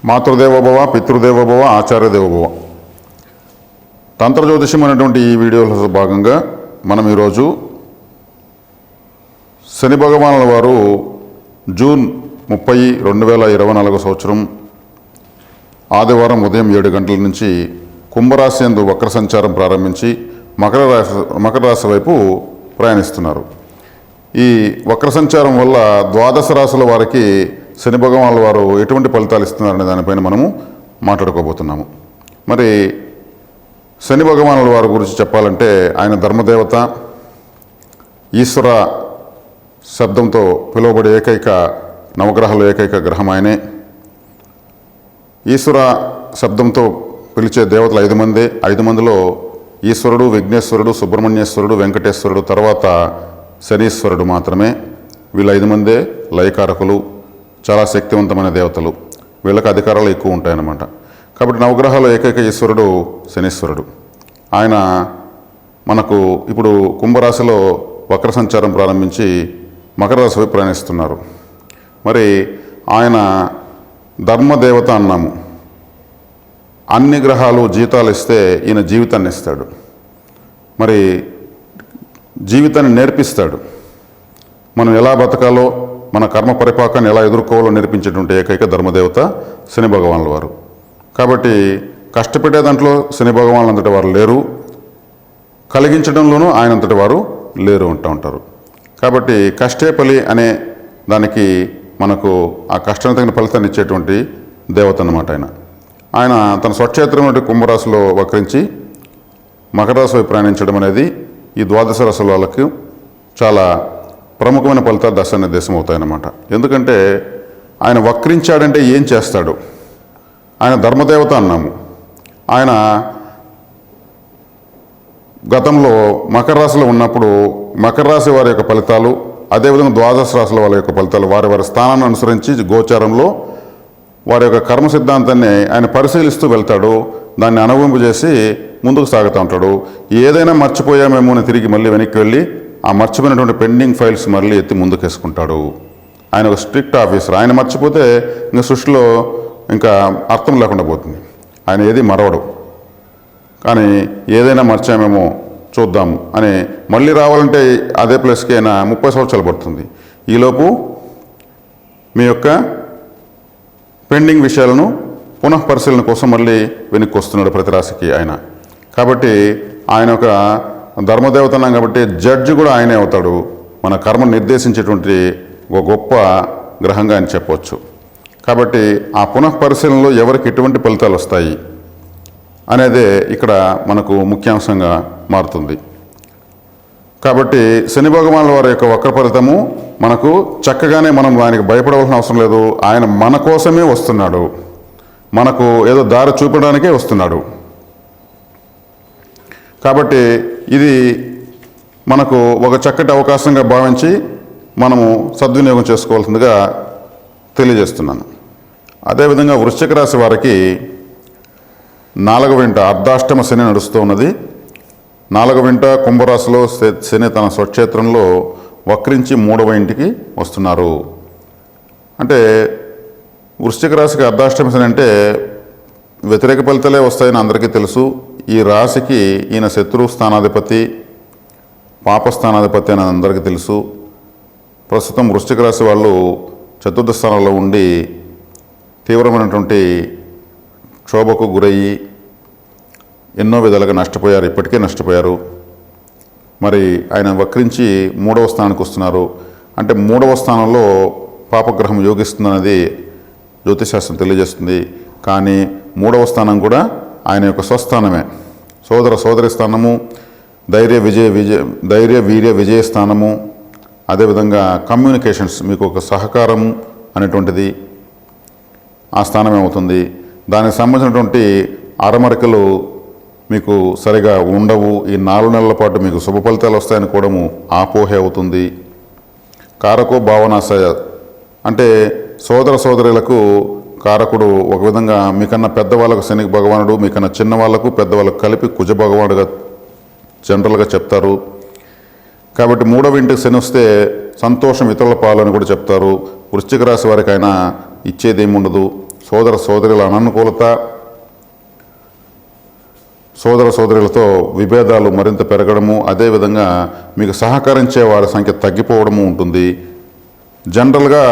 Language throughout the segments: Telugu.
మాతృదేవోభవ, పితృదేవోభవ, ఆచార్యదేవోభవ. తంత్ర జ్యోతిషం అనేటువంటి ఈ వీడియోలో భాగంగా మనం ఈరోజు శని భగవానుల వారు జూన్ 30, 2024 సంవత్సరం ఆదివారం ఉదయం 7 గంటల నుంచి కుంభరాశి యందు వక్ర సంచారం ప్రారంభించి మకర రాశి వైపు ప్రయాణిస్తున్నారు. ఈ వక్ర సంచారం వల్ల ద్వాదశ రాశుల వారికి శని భగవానుల వారు ఎటువంటి ఫలితాలు ఇస్తున్నారనే దానిపైన మనము మాట్లాడుకోబోతున్నాము. మరి శని భగవానుల వారి గురించి చెప్పాలంటే ఆయన ధర్మదేవత, ఈశ్వర శబ్దంతో పిలువబడే ఏకైక నవగ్రహాలు ఏకైక గ్రహం ఆయనే. ఈశ్వర శబ్దంతో పిలిచే దేవతలు 5 మందే. 5 మందిలో ఈశ్వరుడు, విఘ్నేశ్వరుడు, సుబ్రహ్మణ్యేశ్వరుడు, వెంకటేశ్వరుడు, తర్వాత శనీశ్వరుడు మాత్రమే. వీళ్ళు 5 మందే లయకారకులు, చాలా శక్తివంతమైన దేవతలు. వీళ్ళకి అధికారాలు ఎక్కువ ఉంటాయన్నమాట. కాబట్టి నవగ్రహాలు ఏకైక ఈశ్వరుడు శనీశ్వరుడు. ఆయన మనకు ఇప్పుడు కుంభరాశిలో వక్ర సంచారం ప్రారంభించి మకర రాశి వైపు ప్రయాణిస్తున్నారు. మరి ఆయన ధర్మదేవత అన్నాము. అన్ని గ్రహాలు జీతాలు ఇస్తే ఈయన జీవితాన్ని ఇస్తాడు. మరి జీవితాన్ని నేర్పిస్తాడు. మనం ఎలా బతకాలో, మన కర్మ పరిపాకాన్ని ఎలా ఎదుర్కోవాలో నేర్పించేటువంటి ఏకైక ధర్మదేవత శని భగవానుల వారు. కాబట్టి కష్టపెట్టే దాంట్లో శని భగవానులు అంతటి వారు లేరు, కలిగించడంలోనూ ఆయన అంతటి వారు లేరు అంటూ ఉంటారు. కాబట్టి కష్టే ఫలి అనే దానికి మనకు ఆ కష్టానికి తగిన ఫలితాన్ని ఇచ్చేటువంటి దేవత అన్నమాట ఆయన తన స్వక్షేత్రం కుంభరాశిలో వక్రించి మకర రాశి వైపు ప్రయాణించడం అనేది ఈ ద్వాదశ రాశుల వాళ్ళకు చాలా ప్రముఖమైన ఫలితాలు దశ నిర్దేశం అవుతాయన్నమాట. ఎందుకంటే ఆయన వక్రించాడంటే ఏం చేస్తాడు? ఆయన ధర్మదేవత అన్నాము. ఆయన గతంలో మకర రాశిలో ఉన్నప్పుడు మకర రాశి వారి యొక్క ఫలితాలు, అదేవిధంగా ద్వాదశ రాశుల వాళ్ళ యొక్క ఫలితాలు వారి వారి స్థానాన్ని అనుసరించి గోచారంలో వారి యొక్క కర్మ సిద్ధాంతాన్ని ఆయన పరిశీలిస్తూ వెళ్తాడు. దాన్ని అనుభవింపజేసి ముందుకు సాగుతూ ఉంటాడు. ఏదైనా మర్చిపోయామేమో అని తిరిగి మళ్ళీ వెనక్కి వెళ్ళి ఆ మర్చిపోయినటువంటి పెండింగ్ ఫైల్స్ మళ్ళీ ఎత్తి ముందుకేసుకుంటాడు. ఆయన ఒక స్ట్రిక్ట్ ఆఫీసర్. ఆయన మర్చిపోతే ఇంకా సృష్టిలో ఇంకా అర్థం లేకుండా పోతుంది. ఆయన ఏది మరవడు. కానీ ఏదైనా మర్చామేమో చూద్దాం అని మళ్ళీ రావాలంటే అదే ప్లేస్కి అయినా 30 సంవత్సరాలు పడుతుంది. ఈలోపు మీ యొక్క పెండింగ్ విషయాలను పునః పరిశీలన కోసం మళ్ళీ వెనక్కి వస్తున్నాడు ప్రతి రాశికి ఆయన. కాబట్టి ఆయన ఒక ధర్మదేవత అన్నాం కాబట్టి జడ్జి కూడా ఆయనే అవుతాడు. మన కర్మను నిర్దేశించేటువంటి ఒక గొప్ప గ్రహంగా అని చెప్పవచ్చు. కాబట్టి ఆ పునః పరిశీలనలో ఎవరికి ఎటువంటి ఫలితాలు వస్తాయి అనేదే ఇక్కడ మనకు ముఖ్యాంశంగా మారుతుంది. కాబట్టి శని భగవానుల వారి యొక్క వక్ర ఫలితము మనకు చక్కగానే మనం దానికి భయపడవలసిన అవసరం లేదు. ఆయన మన కోసమే వస్తున్నాడు, మనకు ఏదో దారి చూపడానికే వస్తున్నాడు. కాబట్టి ఇది మనకు ఒక చక్కటి అవకాశంగా భావించి మనము సద్వినియోగం చేసుకోవాల్సిందిగా తెలియజేస్తున్నాను. అదేవిధంగా వృశ్చిక రాశి వారికి 4వ ఇంట అర్ధాష్టమ శని నడుస్తూ ఉన్నది. 4వ ఇంట కుంభరాశిలో శని తన స్వక్షేత్రంలో వక్రించి 3వ ఇంటికి వస్తున్నారు. అంటే వృశ్చిక రాశికి అర్ధాష్టమ శని అంటే వ్యతిరేక ఫలితాలే వస్తాయని అందరికీ తెలుసు. ఈ రాశికి ఈయన శత్రు స్థానాధిపతి, పాపస్థానాధిపతి అని అందరికీ తెలుసు. ప్రస్తుతం వృశ్చిక రాశి వాళ్ళు చతుర్థ స్థానంలో ఉండి తీవ్రమైనటువంటి క్షోభకు గురయ్యి ఎన్నో విధాలుగా నష్టపోయారు. ఇప్పటికే నష్టపోయారు. మరి ఆయన వక్రించి 3వ స్థానానికి వస్తున్నారు. అంటే 3వ స్థానంలో పాపగ్రహం యోగిస్తుందనేది జ్యోతిశాస్త్రం తెలియజేస్తుంది. కానీ 3వ స్థానం కూడా ఆయన యొక్క స్వస్థానమే. సోదరి స్థానము, ధైర్య వీర్య విజయ స్థానము, అదేవిధంగా కమ్యూనికేషన్స్, మీకు ఒక సహకారం అనేటువంటిది ఆ స్థానమే అవుతుంది. దానికి సంబంధించినటువంటి అరమరికలు మీకు సరిగా ఉండవు. ఈ 4 నెలల పాటు మీకు శుభ ఫలితాలు వస్తాయని కూడా ఆపోహే అవుతుంది. కారకో భావనాశయ అంటే సోదరులకు కారకుడు ఒక విధంగా మీకన్నా పెద్దవాళ్ళకు శని భగవానుడు, మీకన్నా చిన్నవాళ్లకు పెద్దవాళ్ళకు కలిపి కుజ భగవానుడుగా జనరల్గా చెప్తారు. కాబట్టి 3వ ఇంటికి శని వస్తే సంతోషం ఇతరుల పాలు అని కూడా చెప్తారు. వృశ్చిక రాశి వారికి అయినా ఇచ్చేది ఏముండదు, సోదర సోదరుల అననుకూలత, సోదర సోదరులతో విభేదాలు మరింత పెరగడము, అదేవిధంగా మీకు సహకరించే వారి సంఖ్య తగ్గిపోవడము ఉంటుంది. జనరల్గా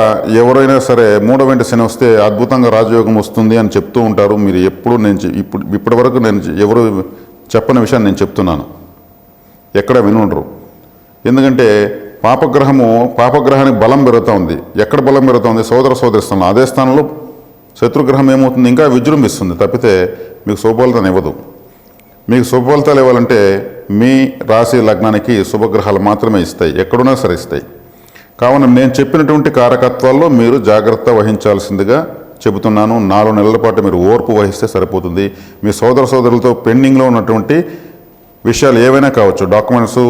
ఎవరైనా సరే మూడవ ఇంటి శని వస్తే అద్భుతంగా రాజయోగం వస్తుంది అని చెప్తూ ఉంటారు. మీరు ఎప్పుడు ఇప్పటి వరకు నేను ఎవరు చెప్పని విషయాన్ని నేను చెప్తున్నాను, ఎక్కడ వినుండరు. ఎందుకంటే పాపగ్రహానికి బలం పెరుగుతూ ఉంది. ఎక్కడ బలం పెరుగుతూ ఉంది? సోదర సోదరి స్థానంలో. అదే స్థానంలో శత్రుగ్రహం ఏమవుతుంది? ఇంకా విజృంభిస్తుంది తప్పితే మీకు శుభఫలితాన్ని ఇవ్వదు. మీకు శుభఫలితాలు ఇవ్వాలంటే మీ రాశి లగ్నానికి శుభగ్రహాలు మాత్రమే ఇస్తాయి, ఎక్కడున్నా సరే ఇస్తాయి. కావున నేను చెప్పినటువంటి కారకత్వాల్లో మీరు జాగ్రత్త వహించాల్సిందిగా చెబుతున్నాను. 4 నెలల పాటు మీరు ఓర్పు వహిస్తే సరిపోతుంది. మీ సోదర సోదరులతో పెండింగ్లో ఉన్నటువంటి విషయాలు ఏవైనా కావచ్చు, డాక్యుమెంట్స్,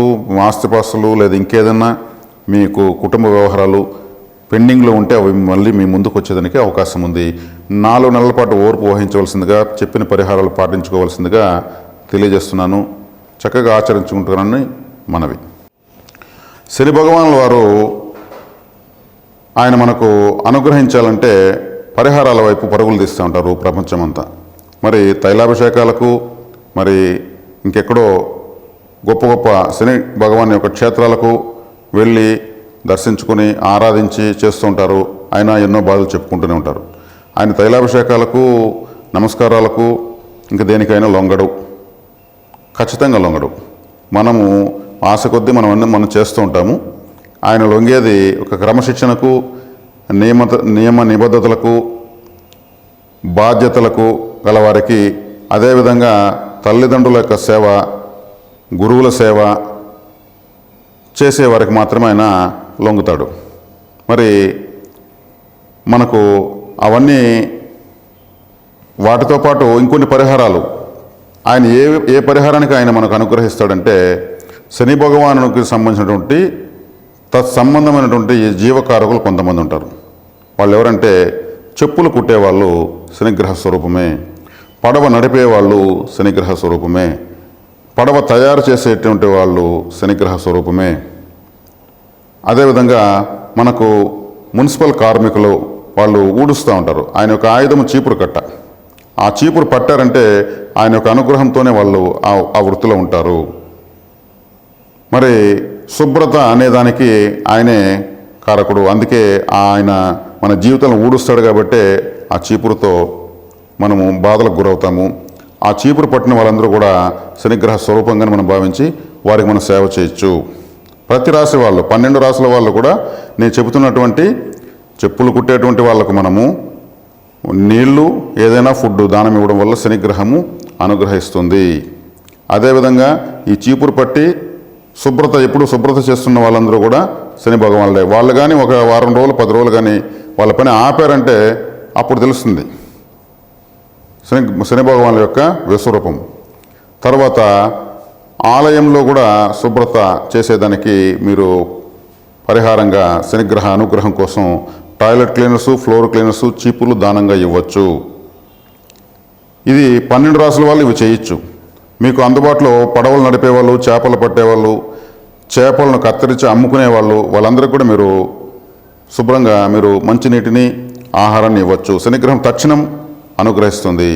ఆస్తిపాస్తులు, లేదా ఇంకేదన్నా మీకు కుటుంబ వ్యవహారాలు పెండింగ్లో ఉంటే అవి మళ్ళీ మీ ముందుకు వచ్చేదానికి అవకాశం ఉంది. 4 నెలల పాటు ఓర్పు వహించవలసిందిగా, చెప్పిన పరిహారాలు పాటించుకోవాల్సిందిగా తెలియజేస్తున్నాను. చక్కగా ఆచరించుకుంటున్నానని మనవి. శని భగవానుల వారు ఆయన మనకు అనుగ్రహించాలంటే పరిహారాల వైపు పరుగులు తీస్తూ ఉంటారు ప్రపంచమంతా. మరి తైలాభిషేకాలకు, మరి ఇంకెక్కడో గొప్ప గొప్ప శని భగవాన్ యొక్క క్షేత్రాలకు వెళ్ళి దర్శించుకొని ఆరాధించి చేస్తూ ఉంటారు. ఆయన ఎన్నో బాధలు చెప్పుకుంటూనే ఉంటారు. ఆయన తైలాభిషేకాలకు, నమస్కారాలకు, ఇంకా దేనికైనా లొంగడు, ఖచ్చితంగా లొంగడు. మనము ఆశ కొద్దీ మనం చేస్తూ ఉంటాము. ఆయన లొంగేది ఒక క్రమశిక్షణకు, నియమ నిబద్ధతలకు, బాధ్యతలకు గలవారికి, అదేవిధంగా తల్లిదండ్రుల యొక్క సేవ, గురువుల సేవ చేసేవారికి మాత్రమే ఆయన లొంగుతాడు. మరి మనకు అవన్నీ వాటితో పాటు ఇంకొన్ని పరిహారాలు ఆయన ఏ పరిహారానికి ఆయన మనకు అనుగ్రహిస్తాడంటే, శని భగవానునికి సంబంధించినటువంటి తత్సంబంధమైనటువంటి జీవకారకులు కొంతమంది ఉంటారు. వాళ్ళు ఎవరంటే, చెప్పులు కుట్టేవాళ్ళు శనిగ్రహ స్వరూపమే, పడవ నడిపేవాళ్ళు శనిగ్రహ స్వరూపమే, పడవ తయారు చేసేటువంటి వాళ్ళు శనిగ్రహ స్వరూపమే. అదేవిధంగా మనకు మున్సిపల్ కార్మికులు వాళ్ళు ఊడుస్తూ ఉంటారు. ఆయన యొక్క ఆయుధము చీపురు కట్ట. ఆ చీపురు పట్టారంటే ఆయన యొక్క అనుగ్రహంతోనే వాళ్ళు ఆ వృత్తిలో ఉంటారు. మరి శుభ్రత అనేదానికి ఆయనే కారకుడు. అందుకే ఆయన మన జీవితంలో ఊడుస్తాడు కాబట్టి ఆ చీపురుతో మనము బాధలకు గురవుతాము. ఆ చీపురు పట్టిన వాళ్ళందరూ కూడా శనిగ్రహ స్వరూపంగానే మనం భావించి వారికి మనం సేవ చేయొచ్చు. ప్రతి రాశి వాళ్ళు, 12 రాశుల వాళ్ళు కూడా నేను చెబుతున్నటువంటి చెప్పులు కుట్టేటువంటి వాళ్ళకు మనము నీళ్లు, ఏదైనా ఫుడ్ దానం ఇవ్వడం వల్ల శనిగ్రహము అనుగ్రహిస్తుంది. అదేవిధంగా ఈ చీపురు పట్టి ఎప్పుడు శుభ్రత చేస్తున్న వాళ్ళందరూ కూడా శని భగవానులే. వాళ్ళు కానీ ఒక వారం రోజులు 10 రోజులు కానీ వాళ్ళ పని ఆపారంటే అప్పుడు తెలుస్తుంది శని భగవానుల యొక్క విశ్వరూపం. తర్వాత ఆలయంలో కూడా శుభ్రత చేసేదానికి మీరు పరిహారంగా శనిగ్రహ అనుగ్రహం కోసం టాయిలెట్ క్లీనర్సు, ఫ్లోర్ క్లీనర్సు, చీపులు దానంగా ఇవ్వచ్చు. ఇది 12 రాసుల వాళ్ళు ఇవి చేయొచ్చు. మీకు అందుబాటులో పడవలు నడిపేవాళ్ళు, చేపలు పట్టేవాళ్ళు, చేపలను కత్తిరించి అమ్ముకునేవాళ్ళు, వాళ్ళందరికీ కూడా మీరు శుభ్రంగా మీరు మంచినీటిని, ఆహారాన్ని ఇవ్వచ్చు. శనిగ్రహం తక్షణం అనుగ్రహిస్తుంది.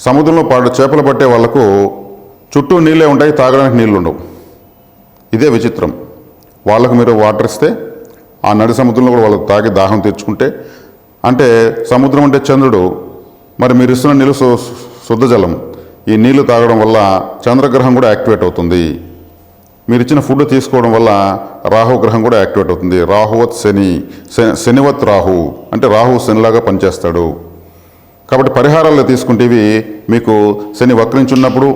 సముద్రంలో చేపలు పట్టే వాళ్లకు చుట్టూ నీళ్ళే ఉంటాయి, తాగడానికి నీళ్ళు ఉండవు. ఇదే విచిత్రం. వాళ్ళకు మీరు వాటర్ ఇస్తే ఆ నడి సముద్రంలో కూడా వాళ్ళు తాగి దాహం తీర్చుకుంటే, అంటే సముద్రం అంటే చంద్రుడు, మరి మీరు ఇస్తున్న నీళ్ళు శుద్ధ జలం. ఈ నీళ్లు తాగడం వల్ల చంద్రగ్రహం కూడా యాక్టివేట్ అవుతుంది. మీరు ఇచ్చిన ఫుడ్ తీసుకోవడం వల్ల రాహుగ్రహం కూడా యాక్టివేట్ అవుతుంది. రాహువత్ శనివత్ రాహు అంటే రాహు శనిలాగా పనిచేస్తాడు. కాబట్టి పరిహారాలు తీసుకుంటే ఇవి మీకు శని వక్రించున్నప్పుడు,